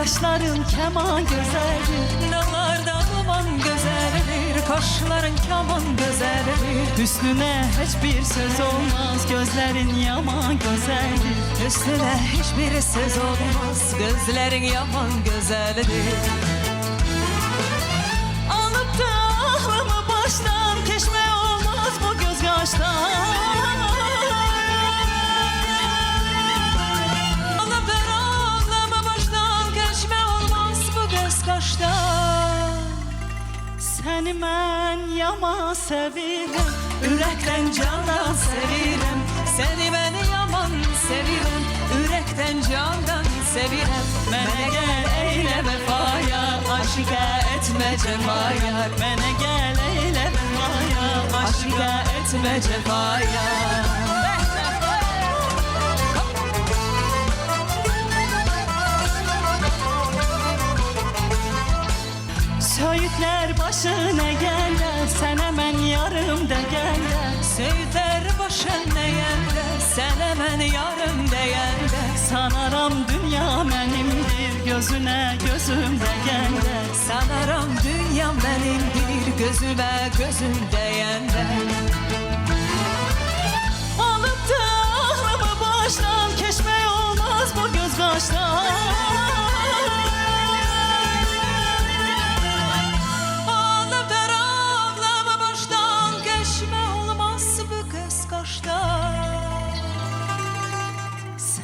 Kaşların keman güzeldir, Dağlarda duman güzeldir, kaşların kaman güzeldir. Hüsnüne hiçbir söz olmaz, gözlerin yaman güzeldir. Üstüne hiçbir söz olmaz, gözlerin yaman güzeldir. Alıp da aklımı baştan, keşme olmaz bu göz yaştan. Alıp da aklımı baştan, keşme olmaz bu göz kaştan. Seni ben yaman sevirəm, ürəkdən candan sevirəm. Seni ben yaman sevirəm, ürəkdən candan sevirəm. Mənə gəl eylə vəfaya, aşiqə etmə cəfaya. Mənə gəl eylə vəfaya, aşiqə etmə cəfaya. Söğütlər başına gələr, sənə mən yarım da gələr. Söğütlər başın deyəndə, sənə mən yarım deyəndə. Sanaram dünya mənimdir, gözünə gözüm dəyəndə. Sanaram dünya mənimdir, gözümə gözüm deyəndə. Alıp da aklımı baştan, keşme olmaz bu göz kaştan. Alıp da ağlamı baştan, keşme olmaz bu göz kaştan.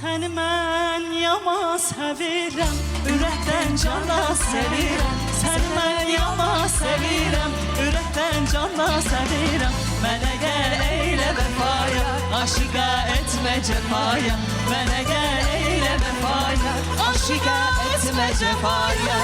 Səni mən yaman sevirəm, ürəkdən candan sevirəm. Səni mən yaman sevirəm, ürəkdən candan sevirəm. Mənə gəl eylə vəfaya, aşiqə etmə cəfaya. Mənə gəl eylə vəfaya, aşiqə etmə cəfaya.